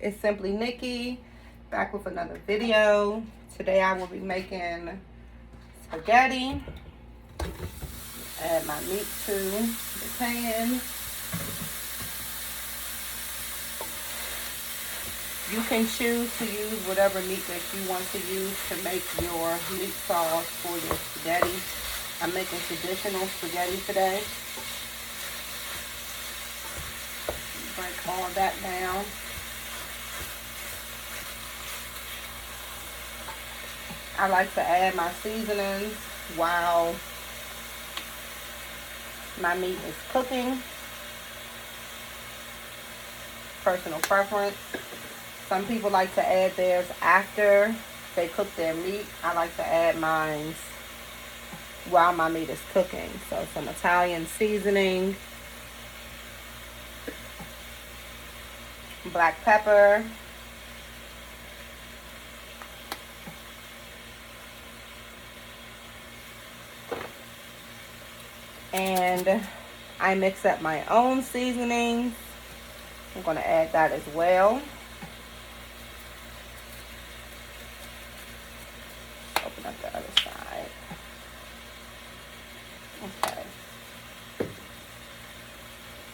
It's Simply Nikki, back with another video. Today I will be making spaghetti. Add my meat to the pan. You can choose to use whatever meat that you want to use to make your meat sauce for your spaghetti. I'm making traditional spaghetti today. Break all that down. I like to add my seasonings while my meat is cooking. Personal preference. Some people like to add theirs after they cook their meat. I like to add mine while my meat is cooking. So some Italian seasoning, black pepper, and I mix up my own seasonings. I'm going to add that as well. Open up the other side. Okay.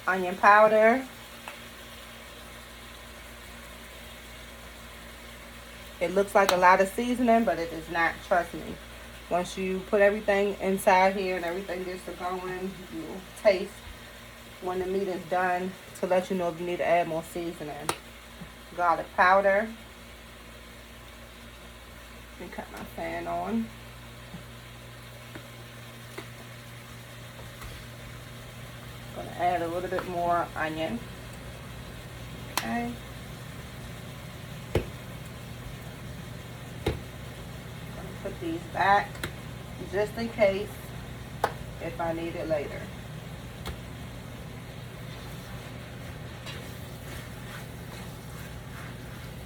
Onion powder. It looks like a lot of seasoning, but it is not, trust me. Once you put everything inside here and everything gets to going, you'll taste when the meat is done to let you know if you need to add more seasoning. Garlic powder. Let me cut my fan on. I'm going to add a little bit more onion. Okay. Put these back just in case if I need it later.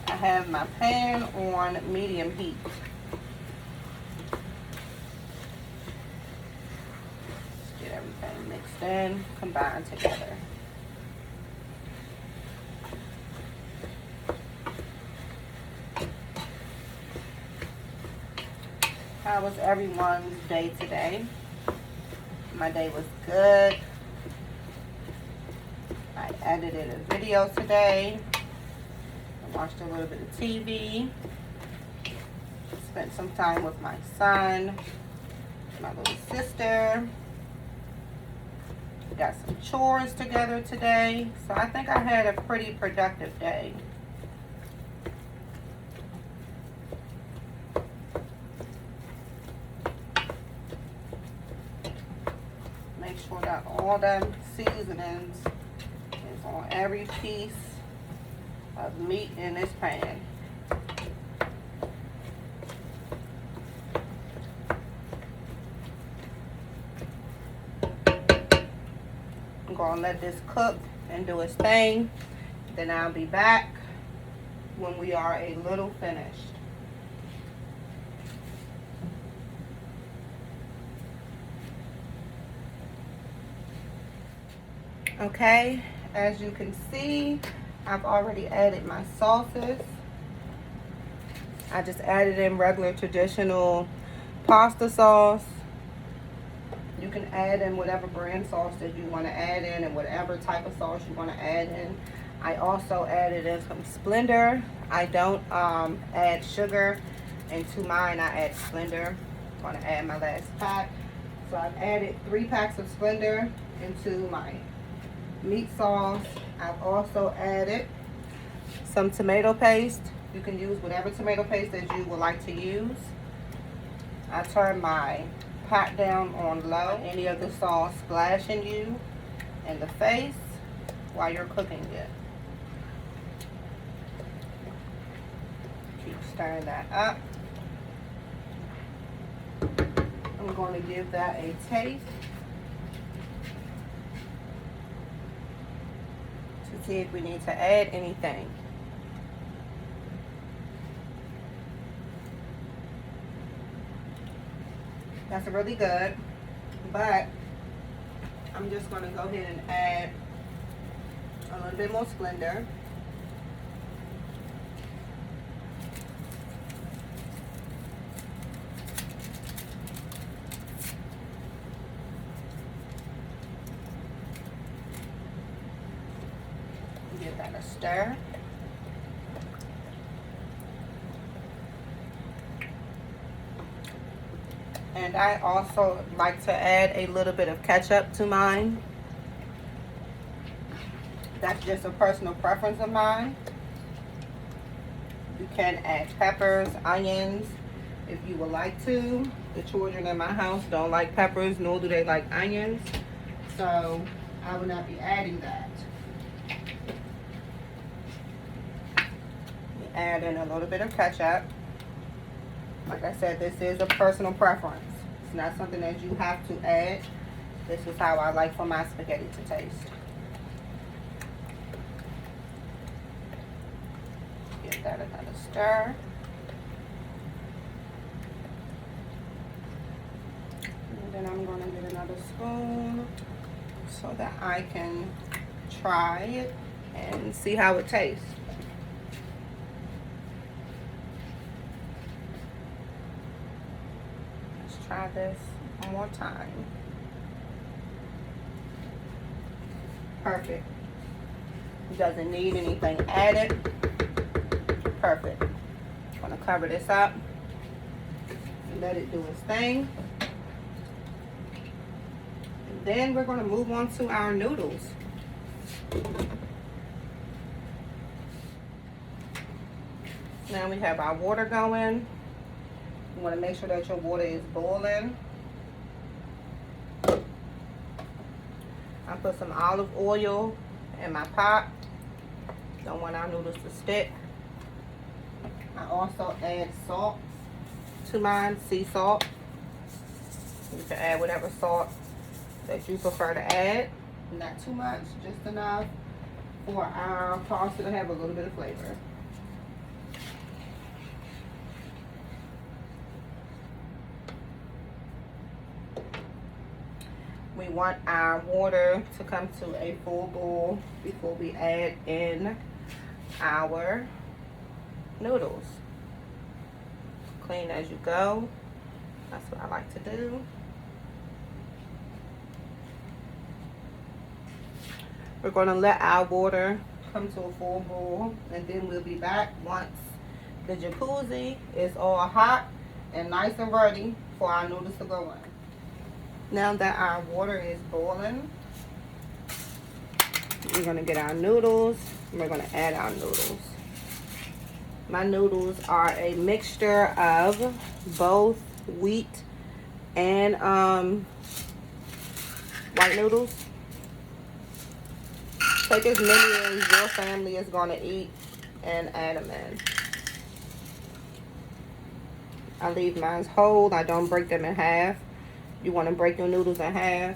I have my pan on medium heat. Get everything mixed in, combined together. How was everyone's day today? My day was good. I edited a video today. I watched a little bit of TV. Spent some time with my son, my little sister. We got some chores together today. So I think I had a pretty productive day. Make sure that all the seasonings is on every piece of meat in this pan. I'm going to let this cook and do its thing. Then I'll be back when we are a little finished. Okay, as you can see, I've already added my sauces. I just added in regular traditional pasta sauce. You can add in whatever brand sauce that you want to add in and whatever type of sauce you want to add in. I also added in some Splenda. I don't add sugar into mine. I add Splenda. I'm going to add my last pack. So I've added 3 packs of Splenda into my meat sauce. I've also added some tomato paste. You can use whatever tomato paste that you would like to use. I turn my pot down on low. Any of the sauce splashing you in the face while you're cooking it. Keep stirring that up. I'm going to give that a taste to see if we need to add anything. That's really good, but I'm just going to go ahead and add a little bit more Splenda. stir. And I also like to add a little bit of ketchup to mine. That's just a personal preference of mine. You can add peppers, onions, if you would like to. The children in my house don't like peppers, nor do they like onions. So I will not be adding that. Add in a little bit of ketchup. Like I said, this is a personal preference. It's not something that you have to add. This is how I like for my spaghetti to taste. Give that another stir. And then I'm going to get another spoon so that I can try it and see how it tastes. Let's try this one more time. Perfect. Doesn't need anything added. Perfect. I'm going to cover this up and let it do its thing. And then we're going to move on to our noodles. Now we have our water going. You want to make sure that your water is boiling. I put some olive oil in my pot. Don't want our noodles to stick. I also add salt to mine, sea salt. You can add whatever salt that you prefer to add. Not too much, just enough for our pasta to have a little bit of flavor. We want our water to come to a full boil before we add in our noodles. Clean as you go. That's what I like to do. We're going to let our water come to a full boil, and then we'll be back once the jacuzzi is all hot and nice and ready for our noodles to go in. Now that our water is boiling, we're going to get our noodles and we're going to add our noodles. My noodles are a mixture of both wheat and white noodles. Take as many as your family is going to eat and add them in. I leave mine whole. I don't break them in half. You want to break your noodles in half,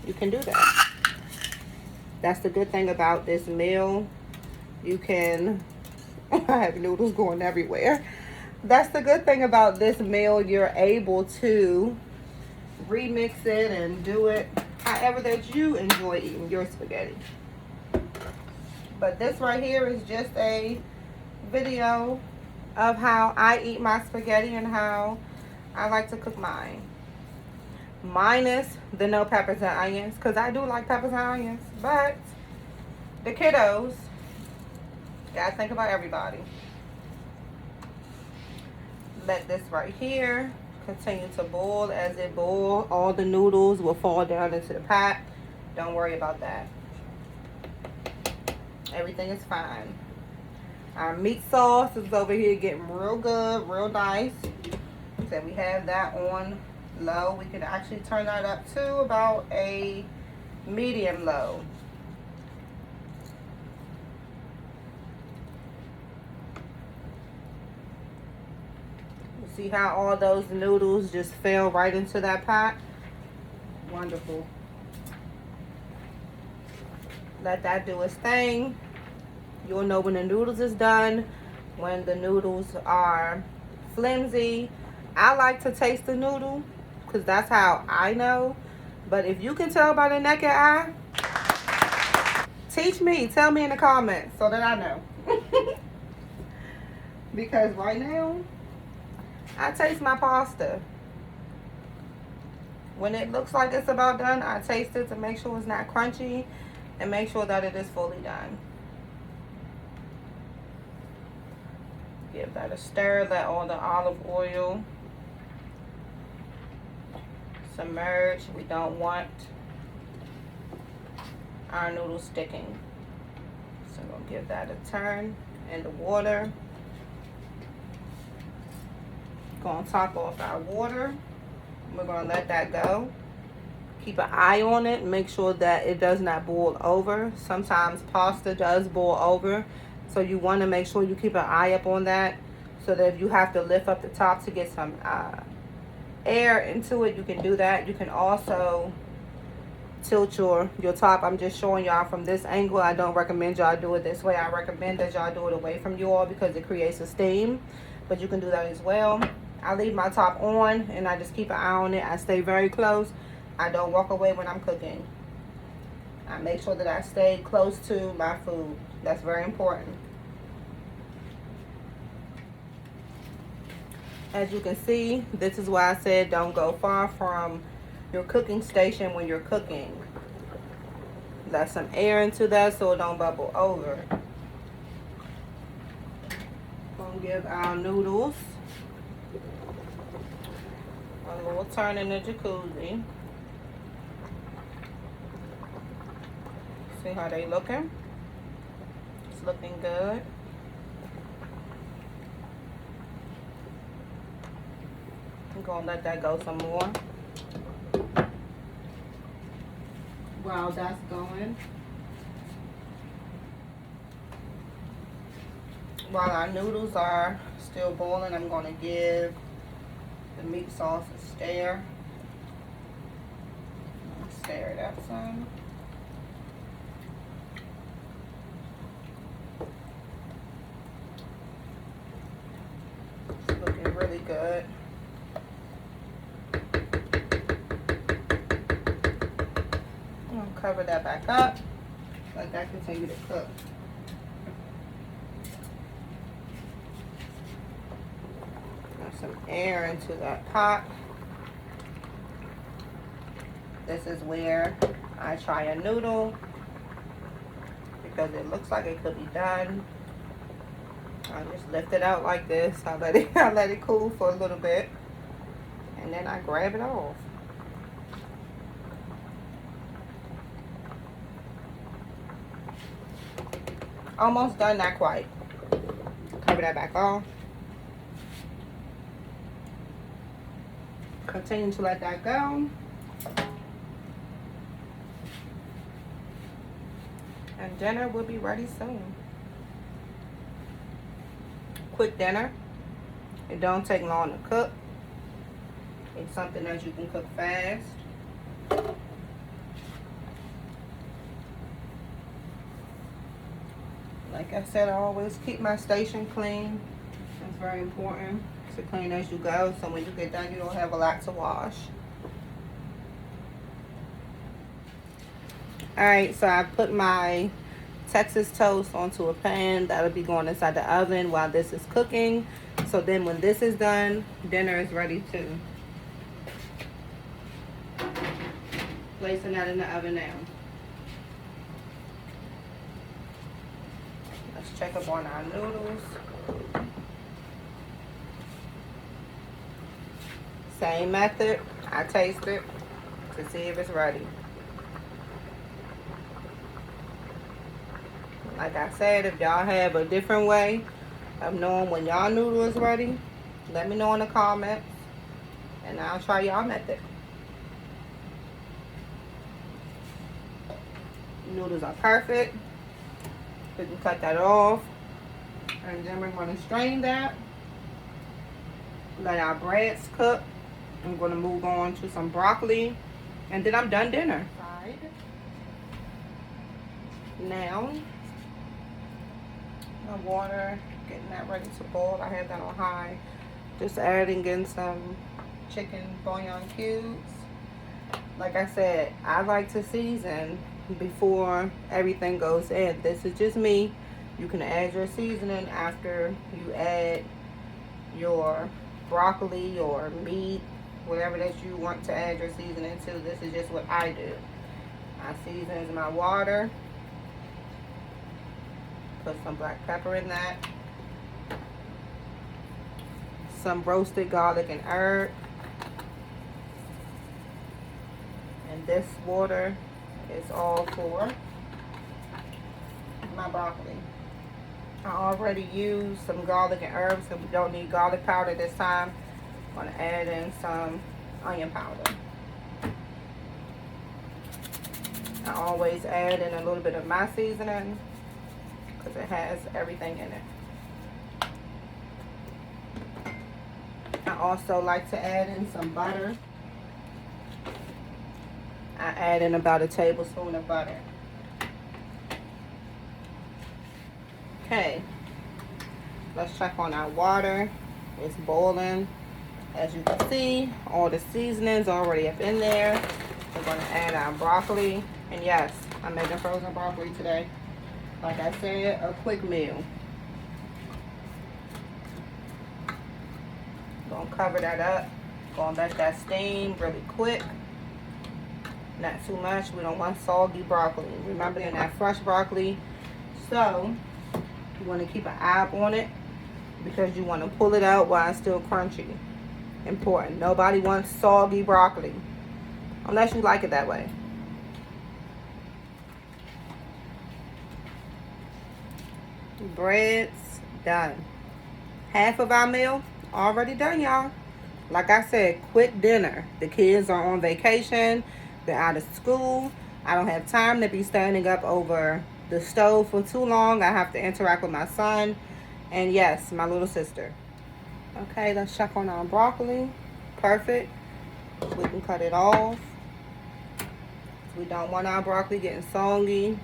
you can do that. That's the good thing about this meal. You can, I have noodles going everywhere. That's the good thing about this meal. You're able to remix it and do it however that you enjoy eating your spaghetti. But this right here is just a video of how I eat my spaghetti and how I like to cook mine. Minus the no peppers and onions, because I do like peppers and onions, but the kiddos, gotta think about everybody. Let this right here continue to boil. As it boils, all the noodles will fall down into the pot. Don't worry about that. Everything is fine. Our meat sauce is over here getting real good, real nice. So we have that on low. We can actually turn that up to about a medium low. You see how all those noodles just fell right into that pot? Wonderful. Let that do its thing. You'll know when the noodles is done, when the noodles are flimsy. I like to taste the noodle because that's how I know. But if you can tell by the naked eye, teach me. Tell me in the comments so that I know. Because right now, I taste my pasta. When it looks like it's about done, I taste it to make sure it's not crunchy and make sure that it is fully done. Give that a stir, let all the olive oil submerge. We don't want our noodles sticking. So I'm gonna give that a turn in the water. Gonna top off our water. We're gonna let that go. Keep an eye on it. Make sure that it does not boil over. Sometimes pasta does boil over. So you want to make sure you keep an eye up on that, so that if you have to lift up the top to get some air into it, you can do that. You can also tilt your top. I'm just showing y'all from this angle. I don't recommend y'all do it this way. I recommend that y'all do it away from you all because it creates a steam, but you can do that as well. I leave my top on and I just keep an eye on it. I stay very close. I don't walk away when I'm cooking. I make sure that I stay close to my food. That's very important. As you can see, this is why I said don't go far from your cooking station when you're cooking. Let some air into that so it don't bubble over. Gonna give our noodles a little turn in the jacuzzi. See how they looking? It's looking good. I'm gonna let that go some more. While that's going, while our noodles are still boiling, I'm gonna give the meat sauce a stir. Stir it up some. It's looking really good. I'm gonna cover that back up. Let that continue to cook. Got some air into that pot. This is where I try a noodle because it looks like it could be done. I just lift it out like this. I let it cool for a little bit, and then I grab it off. Almost done, not quite. Cover that back off. Continue to let that go. And dinner will be ready soon. Quick dinner. It don't take long to cook. It's something that you can cook fast. Like I said, I always keep my station clean. It's very important to clean as you go, so when you get done, you don't have a lot to wash. Alright, so I put my Texas toast onto a pan. That'll be going inside the oven while this is cooking. So then when this is done, dinner is ready too. Placing that in the oven now. Let's check up on our noodles. Same method. I taste it to see if it's ready. Like I said, if y'all have a different way of knowing when y'all noodle is ready, let me know in the comments and I'll try y'all method. Noodles are perfect. We can cut that off, and then we're going to strain that. Let our breads cook. I'm going to move on to some broccoli, and then I'm done dinner. Now, my water, getting that ready to boil. I have that on high. Just adding in some chicken bouillon cubes. Like I said, I like to season before everything goes in. This is just me. You can add your seasoning after you add your broccoli or meat, whatever that you want to add your seasoning to. This is just what I do. I season my water. Put some black pepper in that. some roasted garlic and herb. And this water is all for my broccoli. I already used some garlic and herbs, so we don't need garlic powder this time. I'm going to add in some onion powder. I always add in a little bit of my seasoning because it has everything in it. I also like to add in some butter. I add in about a tablespoon of butter. Okay, let's check on our water. It's boiling. As you can see, all the seasonings already up in there. We're going to add our broccoli. And yes, I'm making frozen broccoli today. Like I said, a quick meal. Gonna cover that up. Gonna let that steam really quick. Not too much. We don't want soggy broccoli. Remember, in that fresh broccoli. So you want to keep an eye on it because you want to pull it out while it's still crunchy. Important. Nobody wants soggy broccoli unless you like it that way. Bread's done. Half of our meal already done, y'all. Like I said, quick dinner. The kids are on vacation. They're out of school. I don't have time to be standing up over the stove for too long. I have to interact with my son and yes, my little sister. Okay, let's check on our broccoli. Perfect. We can cut it off. We don't want our broccoli getting soggy.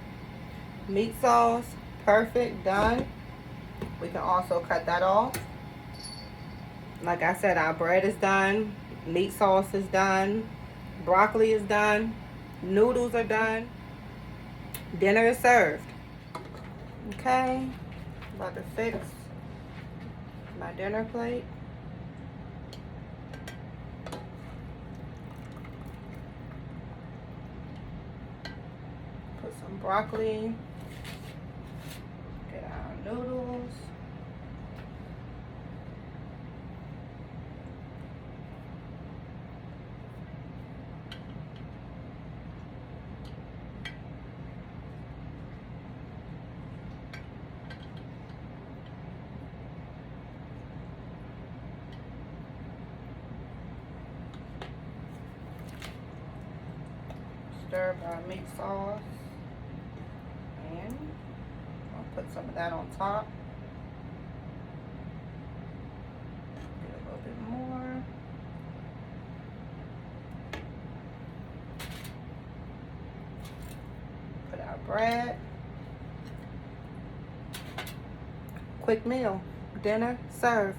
Meat sauce. Perfect. Done. We can also cut that off. Like I said, our bread is done. Meat sauce is done. Broccoli is done. Noodles are done. Dinner is served. Okay. About to fix my dinner plate. Put some broccoli. Get our noodles. Stir my meat sauce, and I'll put some of that on top. Get a little bit more. Put our bread. Quick meal. Dinner served.